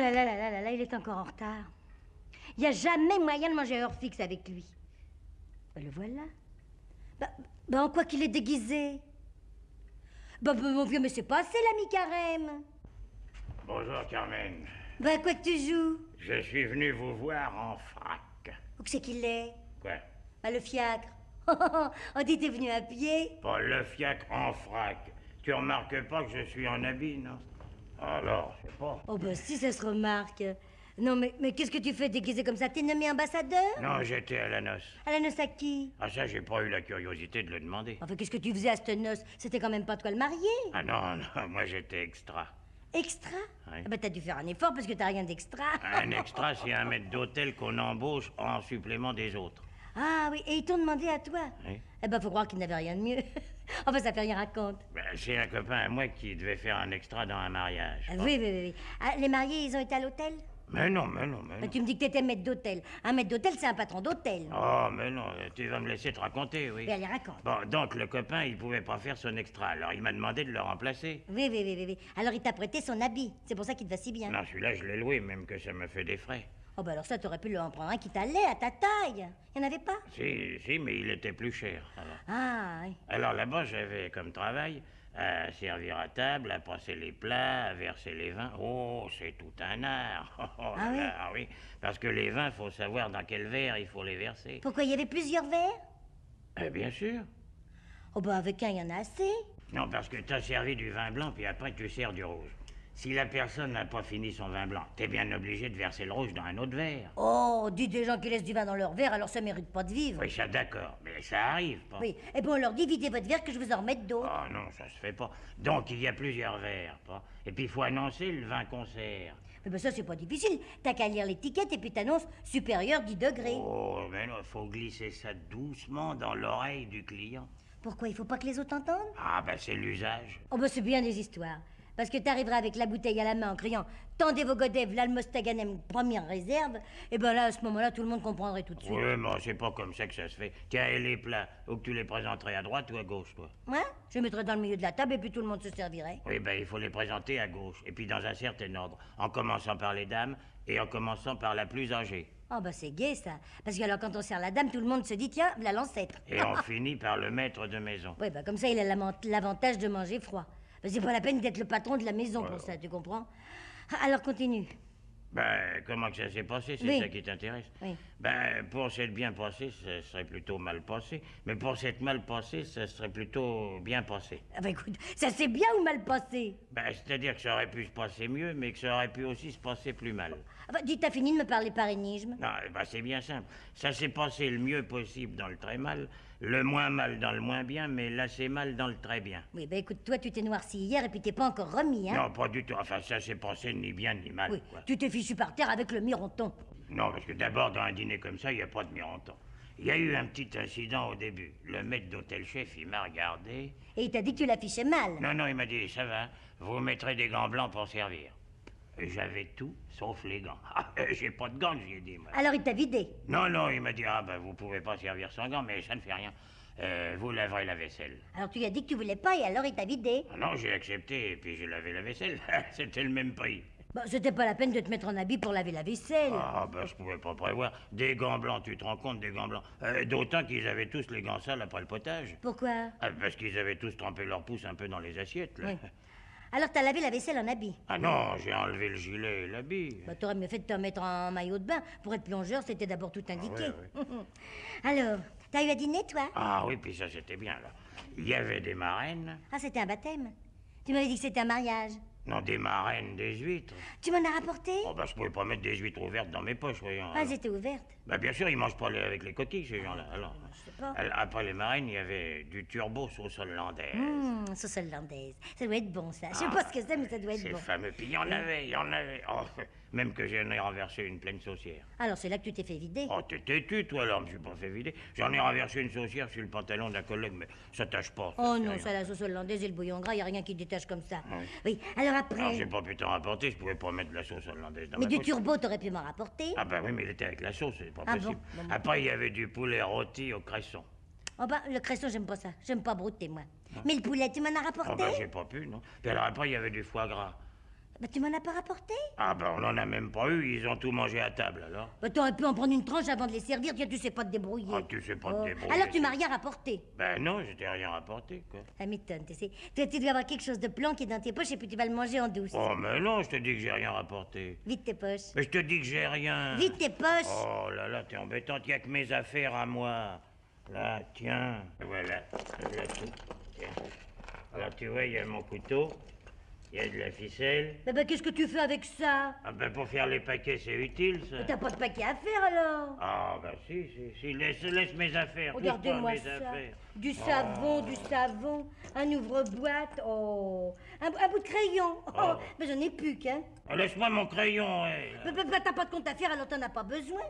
là là là là là là, il est encore en retard. Il n'y a jamais moyen de manger à heure fixe avec lui. Ben, le voilà. En quoi qu'il est déguisé? Mon vieux, mais c'est pas assez l'ami Carême. Bonjour, Carmen. À quoi que tu joues? Je suis venu vous voir en frac. Où que c'est qu'il est? Quoi? Le fiacre. On dit t'es venu à pied? Pas le fiacre en frac. Tu remarques pas que je suis en habit, non? Alors, je sais pas. Si, ça se remarque. Non, mais qu'est-ce que tu fais déguisé comme ça? T'es nommé ambassadeur? Non, j'étais à la noce. À la noce à qui? Ah, ça, j'ai pas eu la curiosité de le demander. Enfin, qu'est-ce que tu faisais à cette noce? C'était quand même pas toi le marié. Ah non, non, moi j'étais extra. Extra? Oui. T'as dû faire un effort parce que t'as rien d'extra. Un extra, c'est un maître d'hôtel qu'on embauche en supplément des autres. Ah oui, et ils t'ont demandé à toi? Oui. Faut croire qu'ils n'avaient rien de mieux. Enfin, ça fait rien raconte. C'est un copain à moi qui devait faire un extra dans un mariage. Oui. Ah, les mariés, ils ont été à l'hôtel? Mais non. Tu me dis que t'étais maître d'hôtel. Un maître d'hôtel, c'est un patron d'hôtel. Oh, mais non, tu vas me laisser te raconter, oui. Mais allez, raconte. Bon, donc le copain, il pouvait pas faire son extra, alors il m'a demandé de le remplacer. Oui. Alors, il t'a prêté son habit. C'est pour ça qu'il te va si bien. Non, celui-là, je l'ai loué, même que ça me fait des frais. Alors ça, t'aurais pu lui en prendre un qui t'allait à ta taille. Il n'y en avait pas? Si, mais il était plus cher. Alors, Oui. alors là-bas, j'avais comme travail à servir à table, à passer les plats, à verser les vins. Oh, c'est tout un art. Oui? Ah oui, parce que les vins, faut savoir dans quel verre il faut les verser. Pourquoi, il y avait plusieurs verres? Bien sûr. Avec un, il y en a assez. Non, parce que t'as servi du vin blanc, puis après tu sers du rouge. Si la personne n'a pas fini son vin blanc, t'es bien obligé de verser le rouge dans un autre verre. Dis des gens qui laissent du vin dans leur verre, alors ça mérite pas de vivre. Oui, ça d'accord, mais ça arrive pas. Oui, on leur dit videz votre verre que je vous en remette d'autres. Oh non, ça se fait pas. Donc il y a plusieurs verres, pas. Et puis il faut annoncer le vin qu'on sert. Mais ça, c'est pas difficile. T'as qu'à lire l'étiquette et puis t'annonces supérieur 10 degrés. Oh, mais non, faut glisser ça doucement dans l'oreille du client. Pourquoi, il faut pas que les autres entendent? Ah, c'est l'usage. C'est bien des histoires. Parce que t'arriveras avec la bouteille à la main en criant « Tendez vos godets, v'là le Mostaganem, première réserve », et là, à ce moment-là, tout le monde comprendrait tout de suite. Oui, mais c'est pas comme ça que ça se fait. Tiens, et les plats, ou que tu les présenterais à droite ou à gauche, toi? Ouais, je les mettrais dans le milieu de la table et puis tout le monde se servirait. Oui, il faut les présenter à gauche, et puis dans un certain ordre, en commençant par les dames et en commençant par la plus âgée. C'est gai, ça. Parce que alors, quand on sert la dame, tout le monde se dit « Tiens, v'là l'ancêtre ». Et on finit par le maître de maison. Oui, comme ça, il a l'avantage de manger froid. C'est pas la peine d'être le patron de la maison pour ça, tu comprends? Alors, continue. Comment que ça s'est passé, c'est Oui. ça qui t'intéresse? Oui. Pour s'être bien passé, ça serait plutôt mal passé. Mais pour s'être mal passé, ça serait plutôt bien passé. Écoute, ça s'est bien ou mal passé? C'est-à-dire que ça aurait pu se passer mieux, mais que ça aurait pu aussi se passer plus mal. Dis, t'as fini de me parler par énigme? Non, c'est bien simple. Ça s'est passé le mieux possible dans le très mal, le moins mal dans le moins bien, mais l'assez mal dans le très bien. Oui, écoute, toi, tu t'es noirci hier et puis t'es pas encore remis, hein? Non, pas du tout. Enfin, ça s'est passé ni bien ni mal. Oui, quoi. tu t'es fichu par terre avec le mironton. Non, parce que d'abord, dans un dîner comme ça, il n'y a pas de mironton. Il y a eu un petit incident au début. Le maître d'hôtel-chef, il m'a regardé. Et il t'a dit que tu l'affichais mal. Non, il m'a dit, ça va, vous mettrez des gants blancs pour servir. Et j'avais tout, sauf les gants. J'ai pas de gants, j'ai dit, moi. Alors il t'a vidé. Non, il m'a dit, vous pouvez pas servir sans gants, mais ça ne fait rien. Vous laverez la vaisselle. Alors tu lui as dit que tu voulais pas et alors il t'a vidé. Non, j'ai accepté et puis j'ai lavé la vaisselle. C'était le même prix. C'était pas la peine de te mettre en habit pour laver la vaisselle. Je pouvais pas prévoir. Des gants blancs, tu te rends compte, des gants blancs. D'autant qu'ils avaient tous les gants sales après le potage. Pourquoi? Parce qu'ils avaient tous trempé leurs pouces un peu dans les assiettes, là. Oui. Alors t'as lavé la vaisselle en habit? Ah non, j'ai enlevé le gilet et l'habit. T'aurais mieux fait de te mettre en maillot de bain. Pour être plongeur, c'était d'abord tout indiqué. Oui. Alors, t'as eu à dîner, toi? Ah oui, puis ça c'était bien, là. Il y avait des marraines. C'était un baptême. Tu m'avais dit que c'était un mariage. Non, des marraines, des huîtres. Tu m'en as rapporté? Je pouvais pas mettre des huîtres ouvertes dans mes poches, voyons. Elles étaient ouvertes. Bien sûr, ils mangent pas avec les coquilles, ces gens-là. Alors, Je sais pas. après les marraines, il y avait du turbo sauce hollandaise. Sauce hollandaise. Ça doit être bon, ça. Je sais pas ce que c'est, mais ça doit être C'est bon. fameux. Puis il y en avait. Oh, même que j'en ai renversé une pleine saucière. Alors c'est là que tu t'es fait vider. T'es têtu, toi, alors, je me suis pas fait vider. J'en ai renversé une saucière sur le pantalon d'un collègue, mais ça tâche pas. Oh fait non, rien. ça, la sauce hollandaise et le bouillon gras, y a rien qui détache comme ça. Oui, alors après... Alors, j'ai pas pu t'en rapporter, je pouvais pas mettre de la sauce hollandaise dans Mais ma du poche. turbo, t'aurais pu m'en rapporter. Oui, mais il était avec la sauce, c'est pas Ah possible. bon Après, il y avait du poulet rôti au cresson. Le cresson, j'aime pas ça. J'aime pas brouter, moi. Mais le poulet, tu m'en as rapporté? J'ai pas pu, non. Puis alors après, il y avait du foie gras. Bah, tu m'en as pas rapporté? Ah ben, on n'en a même pas eu, ils ont tout mangé à table, alors. Bah, t'aurais pu en prendre une tranche avant de les servir, tiens, tu sais pas te débrouiller. Ah, tu sais pas te débrouiller. Alors tu m'as rien rapporté. Ben non, je t'ai rien rapporté, quoi. Ça m'étonne, tu sais. Toi, tu dois avoir quelque chose de planqué dans tes poches et puis tu vas le manger en douce. Oh, mais non, je te dis que j'ai rien rapporté. Vite tes poches. Mais je te dis que j'ai rien. Vite tes poches. Oh là là, t'es embêtante, y a que mes affaires à moi. Là, tiens, voilà tout. Tiens. Alors tu vois, il y a mon couteau, il y a de la ficelle. Bah, qu'est-ce que tu fais avec ça? Ah ben pour faire les paquets, c'est utile, ça. T'as pas de paquet à faire alors? Ah ben si, laisse mes affaires. pousse pas Regardez-moi mes ça. affaires. Du savon, un ouvre-boîte, oh. Un bout de crayon. Oh, mais j'en ai plus qu'un. Ah, laisse-moi mon crayon, ouais. T'as pas de compte à faire, alors t'en as pas besoin.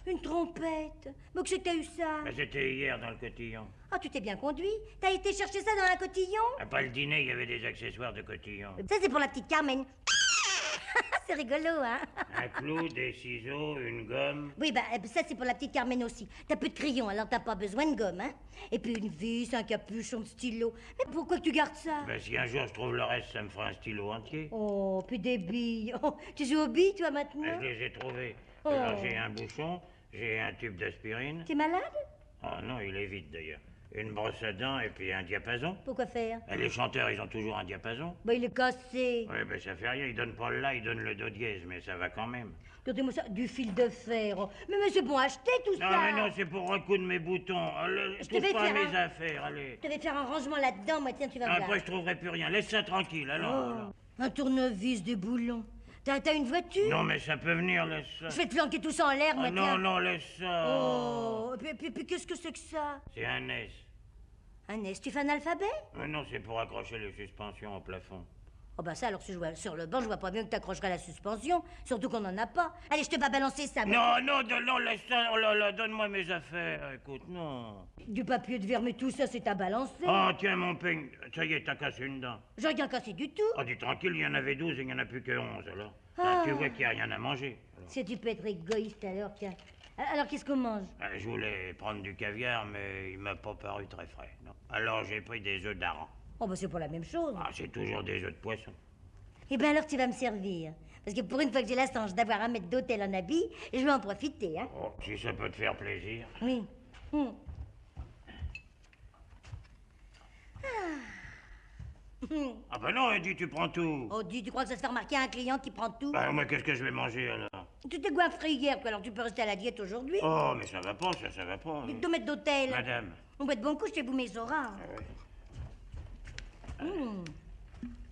Une trompette. Mais que c'est que t'as eu ça? Ben, c'était hier dans le cotillon. Ah, tu t'es bien conduit. T'as été chercher ça dans un cotillon? Après le dîner, il y avait des accessoires de cotillon. Ça, c'est pour la petite Carmen. C'est rigolo, hein? Un clou, des ciseaux, une gomme. Oui, ça, c'est pour la petite Carmen aussi. T'as plus de crayon, alors t'as pas besoin de gomme, hein? Et puis une vis, un capuchon de stylo. Mais pourquoi que tu gardes ça? Ben si un jour je trouve le reste, ça me fera un stylo entier. Oh, puis des billes. Oh, tu joues aux billes, toi, Ben, maintenant? je les ai trouvés. Oh. Alors j'ai un bouchon, j'ai un tube d'aspirine. T'es malade? Ah non, il est vide d'ailleurs. Une brosse à dents et puis un diapason. Pourquoi faire? Et les chanteurs, ils ont toujours un diapason. Bah, il est cassé. Oui, ben ça fait rien, ils donnent pas le la, ils donnent le do dièse, mais ça va quand même. Regardez-moi ça, du fil de fer. Oh. Mais c'est bon acheter tout Non, ça. mais non, c'est pour recoudre mes boutons. Allez, Je te touche vais pas à faire mes affaires, allez. Je devais faire un rangement là-dedans, moi, tiens, tu vas voir. Après, je trouverai plus rien. Laisse ça tranquille, alors. Un tournevis, des boulons. T'as une voiture? Non, mais ça peut venir, laisse ça. Je vais te planquer tout ça en l'air, moi, Ah, non, tiens. non, laisse ça. Oh, puis qu'est-ce que c'est que ça? C'est un S. Un S, tu fais un alphabet? Non, c'est pour accrocher les suspensions au plafond. Oh bah ça, alors si je vois sur le banc, je vois pas bien que t'accrocherais la suspension, surtout qu'on en a pas. Allez, je te vais balancer ça. moi. Non, laisse ça. Oh là là, donne-moi mes affaires. Écoute, non. Du papier de verre, mais tout ça, c'est à balancer. Oh, tiens, mon peigne. Ça y est, t'as cassé une dent. J'ai rien cassé du tout. Oh, dis tranquille, il y en avait 12 et il n'y en a plus que 11, alors. Ah. Tu vois qu'il n'y a rien à manger. Alors. Si tu peux être égoïste alors, tiens. Alors qu'est-ce qu'on mange? Je voulais prendre du caviar, mais il m'a pas paru très frais, non. Alors j'ai pris des œufs d'aran. Oh bah c'est pas la même chose. Ah, c'est toujours des œufs de poisson. Eh ben alors tu vas me servir. Parce que pour une fois que j'ai la chance d'avoir un maître d'hôtel en habit, je vais en profiter, hein. Oh, si ça peut te faire plaisir. Oui. Ah ben non, Eddie, tu prends tout. Oh, dis, tu crois que ça se fait remarquer à un client qui prend tout? Bah, moi, qu'est-ce que je vais manger, alors? Tu t'es goinfré hier, quoi, alors tu peux rester à la diète aujourd'hui. Oh, mais ça va pas, ça va pas. Dites ton maître d'hôtel. Madame. On boit de bon coup chez vous, mes auras. Ah ouais.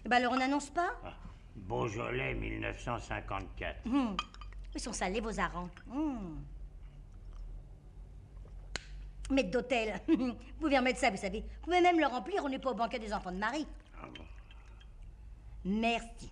Eh ben alors on n'annonce pas? Ah, Beaujolais 1954. Ils sont salés, vos harengs. Maître d'hôtel. Vous pouvez remettre ça, vous savez. Vous pouvez même le remplir, on n'est pas au banquet des enfants de Marie. Ah bon. Merci.